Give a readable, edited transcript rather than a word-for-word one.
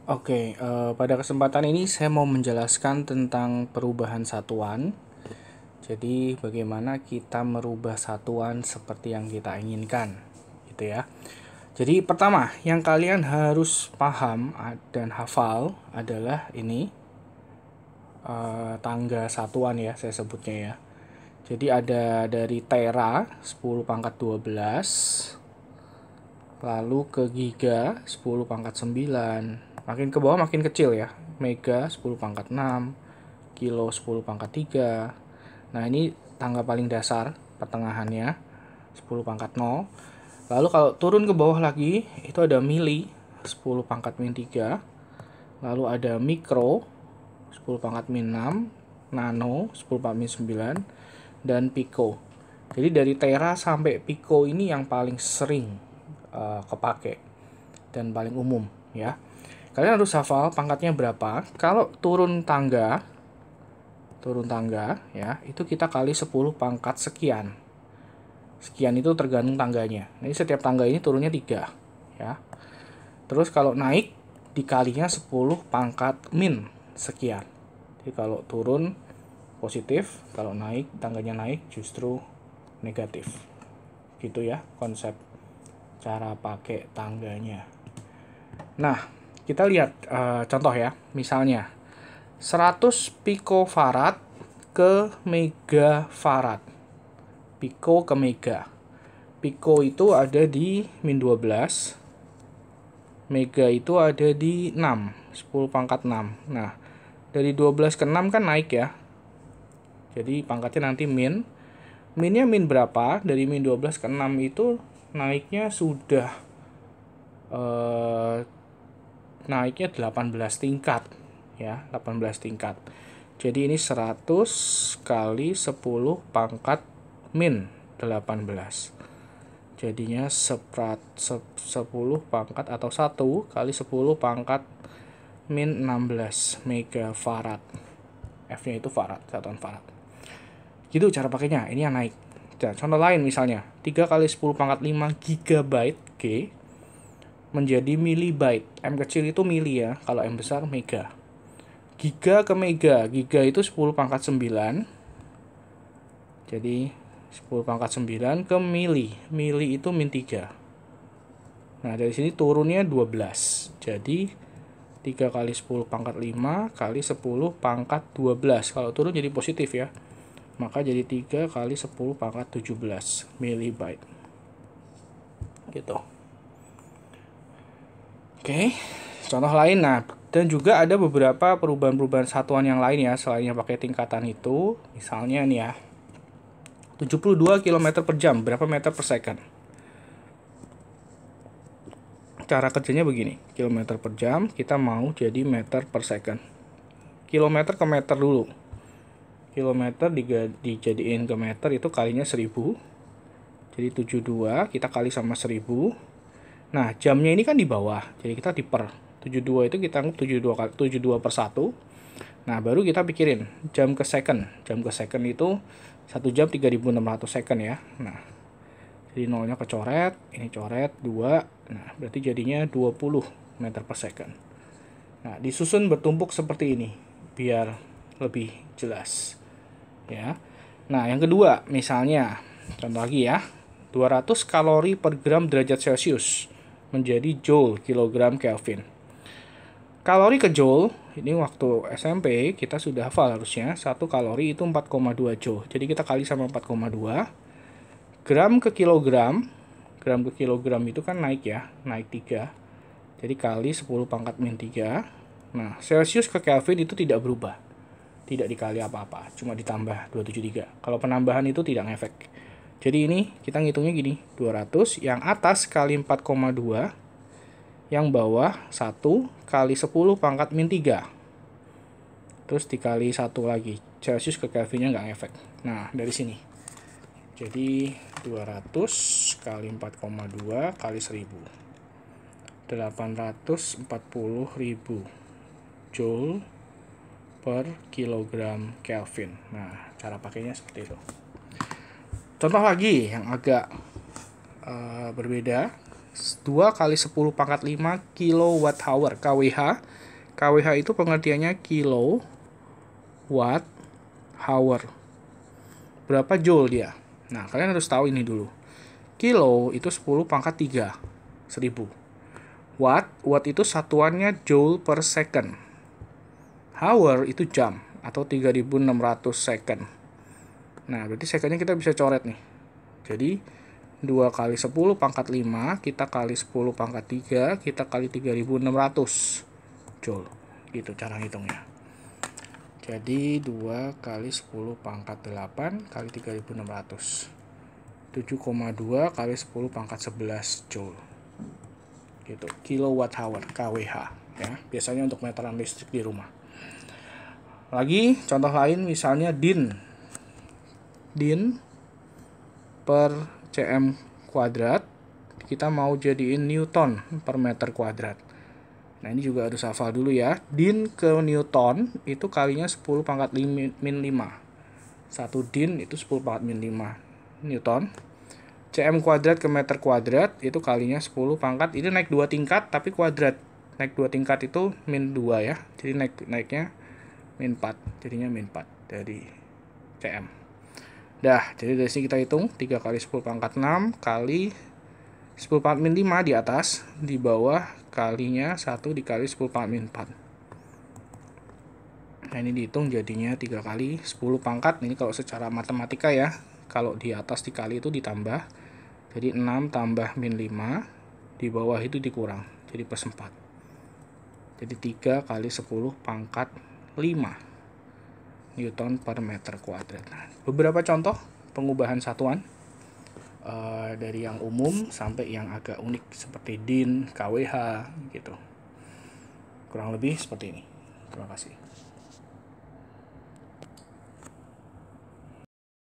Oke, pada kesempatan ini saya mau menjelaskan tentang perubahan satuan. Jadi, bagaimana kita merubah satuan seperti yang kita inginkan, gitu ya. Jadi, pertama, yang kalian harus paham dan hafal adalah ini tangga satuan ya, saya sebutnya ya. Jadi ada dari tera 10 pangkat 12, lalu ke giga 10 pangkat 9, makin ke bawah makin kecil ya, mega 10 pangkat 6, kilo 10 pangkat 3. Nah ini tangga paling dasar pertengahannya 10 pangkat 0. Lalu kalau turun ke bawah lagi itu ada mili 10 pangkat min 3, lalu ada mikro 10 pangkat min 6, nano 10 pangkat min 9, dan pico. Jadi dari tera sampai pico ini yang paling sering kepake dan paling umum ya. Kalian harus hafal pangkatnya berapa. Kalau turun tangga ya, itu kita kali 10 pangkat sekian. Sekian itu tergantung tangganya. Jadi setiap tangga ini turunnya 3 ya. Terus kalau naik dikalinya 10 pangkat min sekian. Jadi kalau turun positif, kalau naik tangganya naik justru negatif. Gitu ya konsep cara pakai tangganya. Nah, kita lihat contoh ya. Misalnya 100 picofarad ke megafarad. Pico ke mega. Pico itu ada di min 12. Mega itu ada di 6, 10 pangkat 6. Nah, dari 12 ke 6 kan naik ya. Jadi pangkatnya nanti min. Minnya min berapa? Dari min 12 ke 6 itu naiknya sudah naiknya 18 tingkat ya, 18 tingkat. Jadi ini 100 kali 10 pangkat min 18. Jadinya 10 pangkat atau 1 kali 10 pangkat min 16 megafarad. F-nya itu farad, satuan farad. Gitu cara pakainya, ini yang naik. Nah, contoh lain misalnya 3 kali 10 pangkat 5 gigabyte G menjadi milibyte. M kecil itu mili ya, kalau M besar mega. Giga ke mega, giga itu 10 pangkat 9. Jadi 10 pangkat 9 ke mili. Mili itu min 3. Nah dari sini turunnya 12. Jadi 3 kali 10 pangkat 5 kali 10 pangkat 12. Kalau turun jadi positif ya. Maka jadi 3 kali 10 pangkat 17 milibyte. Gitu. Oke, contoh lain. Nah, dan juga ada beberapa perubahan-perubahan satuan yang lain ya, selain yang pakai tingkatan itu. Misalnya nih ya, 72 km per jam, berapa meter per second? Cara kerjanya begini, kilometer per jam, kita mau jadi meter per second. Kilometer ke meter dulu. Kilometer dijadiin ke meter itu kalinya 1000. Jadi 72 kita kali sama 1000. Nah, jamnya ini kan di bawah. Jadi kita diper. 72 itu kita anggap 72 per 1. Nah, baru kita pikirin jam ke second. Jam ke second itu 1 jam 3600 second ya. Nah, jadi nolnya kecoret, ini coret 2. Nah, berarti jadinya 20 meter per second. Nah, disusun bertumpuk seperti ini biar lebih jelas. Ya. Nah, yang kedua, misalnya contoh lagi ya. 200 kalori per gram derajat Celcius menjadi joule kilogram Kelvin. Kalori ke joule, ini waktu SMP kita sudah hafal harusnya. 1 kalori itu 4,2 joule. Jadi kita kali sama 4,2. Gram ke kilogram itu kan naik ya, naik 3. Jadi kali 10 pangkat min 3. Nah, Celsius ke Kelvin itu tidak berubah. Tidak dikali apa-apa, cuma ditambah 273. Kalau penambahan itu tidak ngefek. Jadi ini kita ngitungnya gini, 200 yang atas kali 4,2, yang bawah 1 kali 10 pangkat min 3. Terus dikali 1 lagi, Celsius ke Kelvinnya nggak ngefek. Nah, dari sini. Jadi 200 kali 4,2 kali 1000. 840.000 joule per kilogram Kelvin. Nah, cara pakainya seperti itu. Contoh lagi yang agak berbeda. 2 kali 10 pangkat 5 kilowatt hour. KWH. KWH itu pengertiannya kilowatt hour. Berapa joule dia? Nah, kalian harus tahu ini dulu. Kilo itu 10 pangkat 3. 1000. Watt itu satuannya joule per second. Hour itu jam atau 3600 second. Nah, berarti secondnya kita bisa coret nih. Jadi 2 kali 10 pangkat 5 kita kali 10 pangkat 3 kita kali 3600 joule. Gitu cara ngitungnya. Jadi 2 kali 10 pangkat 8 kali 3600. 7,2 kali 10 pangkat 11 joule. Gitu. Kilowatt hour KWH ya. Biasanya untuk meteran listrik di rumah. Lagi contoh lain misalnya din per cm kuadrat kita mau jadiin newton per meter kuadrat. Nah, ini juga harus hafal dulu ya. Din ke newton itu kalinya 10 pangkat min 5. 1 din itu 10 pangkat min 5 newton. Cm kuadrat ke meter kuadrat itu kalinya 10 pangkat. Ini naik 2 tingkat tapi kuadrat. Naik 2 tingkat itu min 2 ya. Jadi naiknya min 4. Jadinya min 4 dari cm. Dah, jadi dari sini kita hitung 3 kali 10 pangkat 6 kali 10 pangkat min 5 di atas, di bawah kalinya 1 dikali 10 pangkat min 4. Nah, ini dihitung jadinya 3 kali 10 pangkat. Ini kalau secara matematika ya, kalau di atas dikali itu ditambah. Jadi 6 tambah min 5, di bawah itu dikurang, jadi plus 4. Jadi 3 kali 10 pangkat 5 Newton per meter kuadrat. Nah, beberapa contoh pengubahan satuan dari yang umum sampai yang agak unik seperti din, KWH gitu. Kurang lebih seperti ini. Terima kasih.